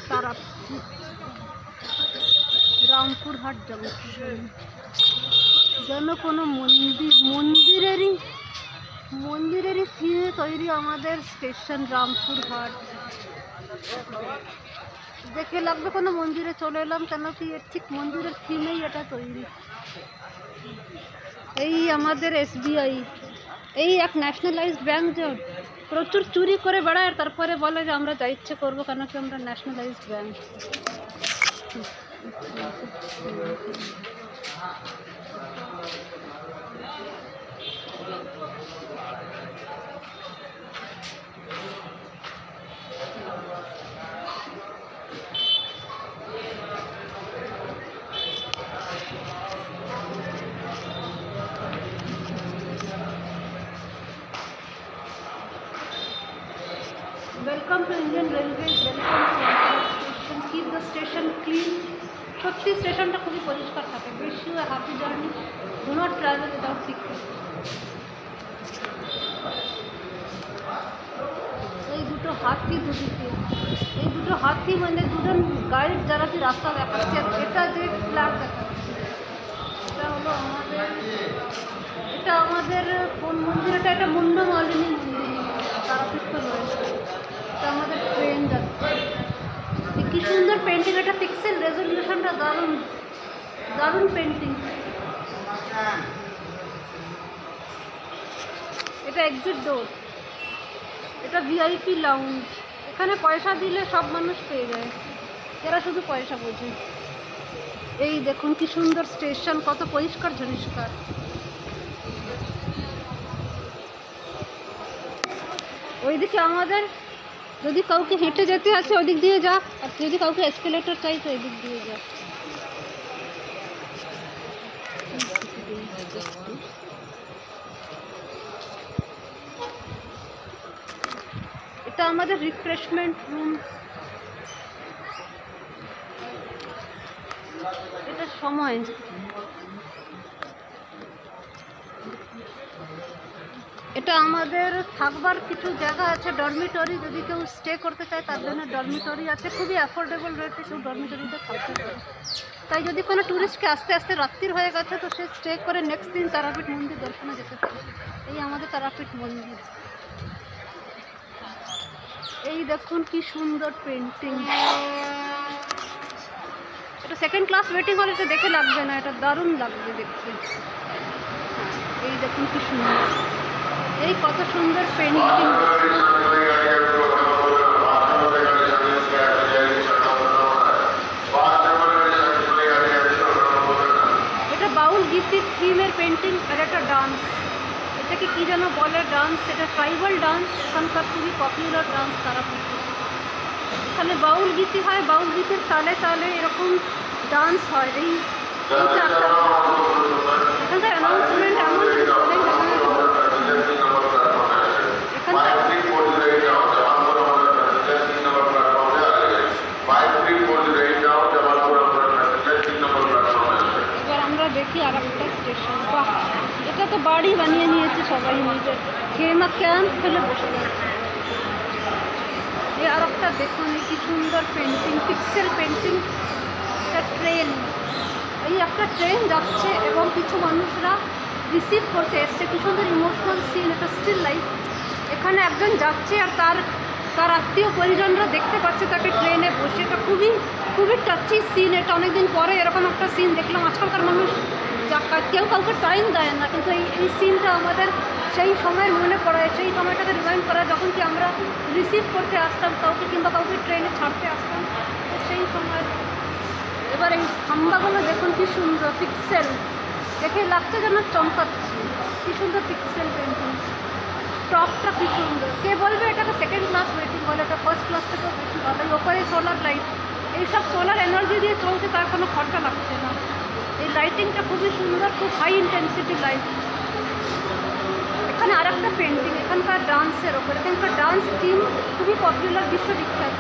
Tarapith Rampurhat junction, যেন কোনো মন্দিরেরই থিমে তৈরি আমাদের স্টেশন রামপুরহাট। দেখে লাগবে কোনো মন্দিরে চলে এলাম, কেন কি ঠিক মন্দিরের থিমেই এটা তৈরি। এই আমাদের SBI, এই এক ন্যাশনালাইজড ব্যাংক যে প্রচুর চুরি করে বেড়ায়, আর তারপরে বলে যে আমরা যা ইচ্ছে করবো, কেন কি আমরা nationalised bank. Welcome to Indian Railways, welcome to station. Keep the station clean. সত্যি স্টেশনটা খুবই পরিষ্কার থাকে। Wish you a happy journey. Do not travel without ticket. এই দুটো হাতি দুদিকে, এই দুটো হাতি মানে দুজন গাইড যারা কি রাস্তা দেখাচ্ছে। এটা যে ফ্ল্যাগ দেখাচ্ছে, এটা হলো আমাদের কোন মন্দির? এটা মুন্ডমালিনী মন্দির, তারাপীঠ তো রয়েছে। এটা আমাদের ট্রেন যাচ্ছে। কি সুন্দর পেন্টিং, এটা পিক্সেল রেজলিউশনটা দারুণ দারুণ পেন্টিং। এটা এক্সিট ডোর, এটা VIP লাউঞ্জ। এখানে পয়সা দিলে সব মানুষ পেয়ে যায়, এরা শুধু পয়সা বোঝে। এই দেখুন কি সুন্দর স্টেশন, কত পরিষ্কার ঝরিষ্কার। ওইদিকে আমাদের যদি কাউকে হেঁটে যেতে আছে ওদিক দিয়ে যা, আর যদি কাউকে এসকেলেটর চাই তো এদিক দিয়ে যা। এটা আমাদের রিফ্রেশমেন্ট রুম। এটা সময়, এটা আমাদের থাকবার কিছু জায়গা আছে, ডরমিটরি। যদি কেউ স্টে করতে চায় তার জন্য ডরমিটরি আছে, খুবই অ্যাফোর্ডেবল রেটে কেউ ডরমিটরিতে থাকতে পারে। তাই যদি কোনো ট্যুরিস্টকে আস্তে আস্তে রাত্রির হয়ে গেছে তো সে স্টে করে নেক্সট দিন তারাপীঠ মন্দির দর্শনে যেতে পারে। এই আমাদের তারাপীঠ মন্দির। এই দেখুন কি সুন্দর পেন্টিং। এটা সেকেন্ড ক্লাস ওয়েটিং হল, এটা দেখে লাগবে না, এটা দারুণ লাগবে দেখতে। এই দেখুন কি সুন্দর, এই কত সুন্দর পেন্টিং। এটা বাউল গীতির থিমের পেন্টিং, আর একটা ডান্স। এটাকে কি যেন বলে ডান্স, এটা ট্রাইবাল ডান্স, এখানকার খুবই পপুলার ডান্স তারাপীঠ। এখানে বাউল গীতি হয়, বাউল গীতির তালে তালে এরকম ডান্স হয়। এখানকার অ্যানাউন্সমেন্ট এমন দেখি আর একটা স্টেশন। বাহ, এটা তো বাড়ি বানিয়ে নিয়েছে সবাই নিজের, খেমা ক্যাম্প ফেলে বসে যাচ্ছে। এই আর একটা দেখুন কি সুন্দর পেন্টিং, পিক্সেল পেন্টিং। এটা ট্রেন, এই একটা ট্রেন যাচ্ছে এবং কিছু মানুষরা রিসিভ করতে এসছে। কি সুন্দর ইমোশনাল সিন, এটা স্টিল লাইফ। এখানে একজন যাচ্ছে আর তার আত্মীয় পরিজনরা দেখতে পাচ্ছে তাকে ট্রেনে বসে। এটা খুবই খুবই টাচি সিন। এটা অনেকদিন পরে এরকম একটা সিন দেখলাম। আজকালকার মানুষ কেউ কাউকে টাইম দেয় না, কিন্তু এই সিনটা আমাদের সেই সময়ের মনে পড়ায়, সেই সময়টাকে রিমাইন্ড করায় যখন কি আমরা রিসিভ করতে আসতাম কাউকে, কিংবা কাউকে ট্রেনে ছাড়তে আসতাম সেই সময়। এবার এই খাম্বাগুলো দেখুন কি সুন্দর পিক্সেল, দেখে লাগছে যেন চমকাচ্ছে। কি সুন্দর পিক্সেল পেন্টিং, টপটা কি সুন্দর। কে বলবে এটাকে সেকেন্ড ক্লাস ওয়েটিং বলে, এটা ফার্স্ট ক্লাস থেকেও বেশি ভালো। ওপরে সোলার লাইট, এইসব সোলার এনার্জি দিয়ে চলছে, তার কোনো খরচা লাগছে না। এই লাইটিংটা খুবই সুন্দর, খুব হাই ইন্টেন্সিটি লাইট। এখানে আর একটা পেন্টিং এখানকার ডান্সের ওপর। এখানকার ডান্স থিম খুবই পপুলার, বিশ্ববিখ্যাত।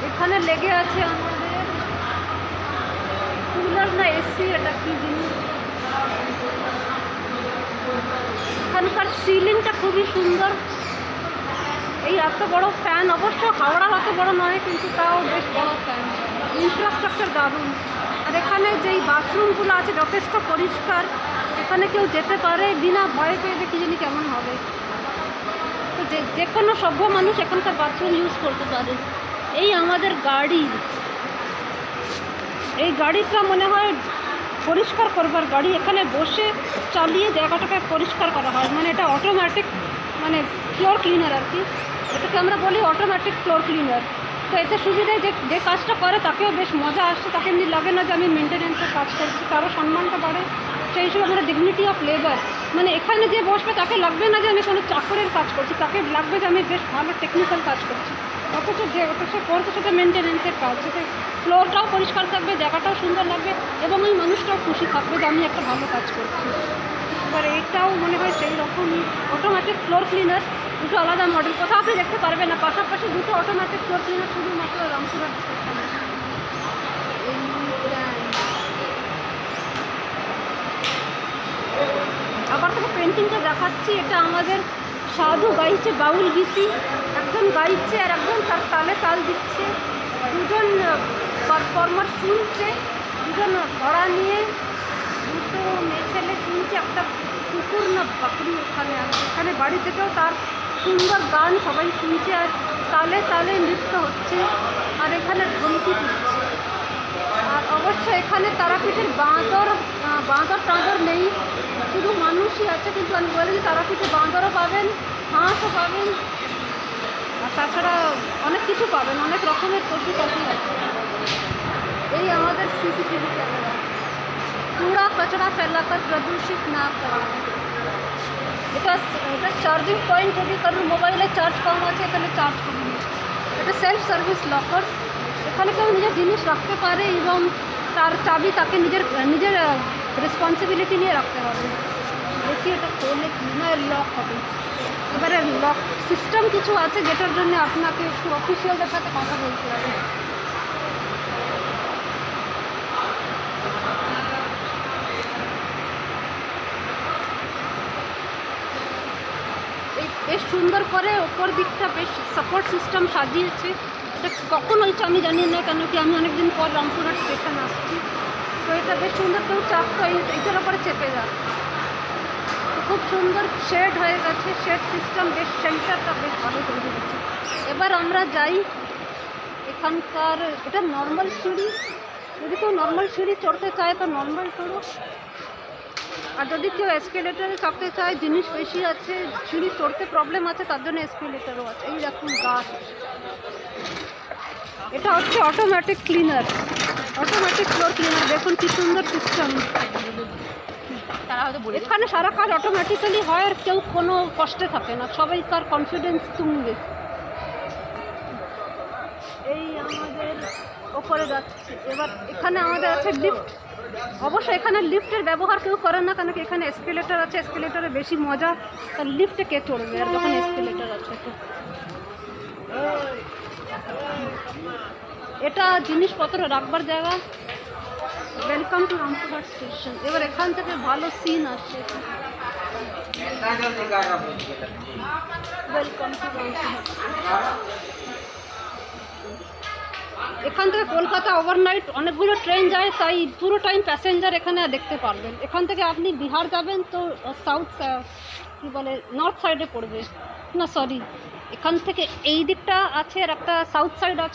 এখানে লেগে আছে আমাদের কুলার না এসি, এটা কি জিনিস। সিলিংটা খুবই সুন্দর। এই এত বড় ফ্যান, অবশ্য হাওড়ার অত বড় নয়, কিন্তু তাও বেশ বড় ফ্যান। ইনফ্রাস্ট্রাকচার দারুণ। আর এখানে যেই বাথরুমগুলো আছে যথেষ্ট পরিষ্কার, এখানে কেউ যেতে পারে বিনা ভয় পেয়ে যে কী জানি কেমন হবে। তো যে কোনো সভ্য মানুষ এখানকার বাথরুম ইউজ করতে পারে। এই আমাদের গাড়ি, এই গাড়িটা মনে হয় পরিষ্কার করবার গাড়ি। এখানে বসে চালিয়ে জায়গাটাকে পরিষ্কার করা হয়, মানে এটা অটোমেটিক, মানে ফ্লোর ক্লিনার আর কি। এটাকে আমরা বলি অটোমেটিক ফ্লোর ক্লিনার। তো এতে সুবিধায় যে কাজটা করে তাকেও বেশ মজা আসছে, তাকে এমনি লাগে না যে আমি মেনটেন্যান্সের কাজ করছি, তারও সম্মানটা বাড়ে। সেই হিসেবে আমরা ডিগনিটি অফ লেবার, মানে এখানে যে বসবে তাকে লাগবে না যে আমি কোনো চাকরের কাজ করছি, তাকে লাগবে যে আমি বেশ ভালো টেকনিক্যাল কাজ করছি। অথচ করছে সেটা মেনটেন্যান্সের কাজ, সেটা ফ্লোরটাও পরিষ্কার থাকবে, জায়গাটাও সুন্দর লাগবে, এবং ওই মানুষটাও খুশি থাকবে যে আমি একটা ভালো কাজ করছি। এবার এইটাও মনে হয় সেই রকমই অটোমেটিক ফ্লোর ক্লিনার, দুটো আলাদা মডেল। কোথাও আপনি দেখতে পারবেন না পাশাপাশি দুটো অটোমেটিক ফ্লোর ক্লিনার, শুধুমাত্র রামপুরহাট স্টেশনে। আবার থেকে পেন্টিংটা দেখাচ্ছি। এটা আমাদের সাধু গাইছে বাউল গীতি, একজন গাইছে আর একজন তার তালে তাল দিচ্ছে, দুজন পারফর্মার শুনছে, দুজন ঘোড়া নিয়ে, দুটো মেয়ে ছেলে শুনছে। একটা কুকুর না বাকরি ওখানে আছে, এখানে বাড়ি থেকেও তার সুন্দর গান সবাই শুনছে, আর তালে তালে নৃত্য হচ্ছে, আর এখানে ধমকি দিচ্ছে। আর অবশ্য এখানে তারাপীঠের বাঁদর টাঁদর নেই, শুধু মানুষই আছে। কিন্তু আমি বলি যে তারাপীঠে বাঁদরও পাবেন, হাঁসও পাবেন, আর তাছাড়া অনেক কিছু পাবেন, অনেক রকমের পশু পাখি আছে। এই আমাদের সিসিটিভি ক্যামেরা, কूड़ा कचरा फैलाकर प्रदूषित ना करें। এটা চার্জিং পয়েন্ট, যদি কারোর মোবাইলে চার্জ কম আছে তাহলে চার্জ করুন। এটা সেলফ সার্ভিস লকার, এখানে কেউ নিজের জিনিস রাখতে পারে এবং তার চাবি তাকে নিজের রেসপন্সিবিলিটি নিয়ে রাখতে হবে। দেখি এটা খোলে কি না, লক হবে। এবারে লক সিস্টেম কিছু আছে যেটার জন্য আপনাকে একটু অফিসিয়ালদের সাথে কথা বলতে হবে। বেশ সুন্দর করে ওপর দিকটা বেশ সাপোর্ট সিস্টেম সাজিয়েছে। এটা কখন হয়েছে আমি জানি না, কেন কি আমি অনেকদিন পর রামপুরহাট স্টেশন আসছি। তো এটা বেশ সুন্দর, কেউ চাপতো এইটার ওপরে চেপে যায়। খুব সুন্দর শেড হয়ে গেছে, শেড সিস্টেম, বেশ সেন্টারটা বেশ ভালো তৈরি হয়েছে। এবার আমরা যাই এখানকার, এটা নর্মাল সিঁড়ি, যদি কেউ নর্মাল সিঁড়ি চড়তে চায় তো নর্মাল চড়ো, আর যদি কেউ এসকেলেটারে চাপতে চায়, জিনিস বেশি আছে, সিঁড়ি চড়তে প্রবলেম আছে, তার জন্য এসকেলেটারও আছে। এই দেখুন গাছ, এটা হচ্ছে automatic cleaner, automatic floor cleaner. দেখুন কি সুন্দর সিস্টেম। এখানে সারা কাজ অটোমেটিক্যালি হয়, আর কেউ কোনো কষ্টে থাকে না, সবাই তার কনফিডেন্স তুলবে। এই আমাদের ওপরে যাচ্ছে। এবার এখানে আমাদের আছে লিফট। অবশ্য এখানে লিফটের ব্যবহার কেউ করে না, কেন কি এখানে এসকেলেটার আছে, এসকেলেটারে বেশি মজা, তার লিফটে কে চড়বে আর যখন এসকেলেটার আছে। তো এটা জিনিসপত্র রাখবার জায়গা। Welcome to Rampurhat station. এবার এখান থেকে ভালো সিন আসছে। Welcome to Rampurhat. এখান থেকে কলকাতা ওভারনাইট অনেকগুলো ট্রেন যায়, তাই পুরো টাইম প্যাসেঞ্জার এখানে দেখতে পারবেন। এখান থেকে আপনি বিহার যাবেন তো সাউথ কী বলে নর্থ সাইডে পড়বে না, সরি, এখান থেকে এই দিকটা আছে আর একটা সাউথ সাইড আছে।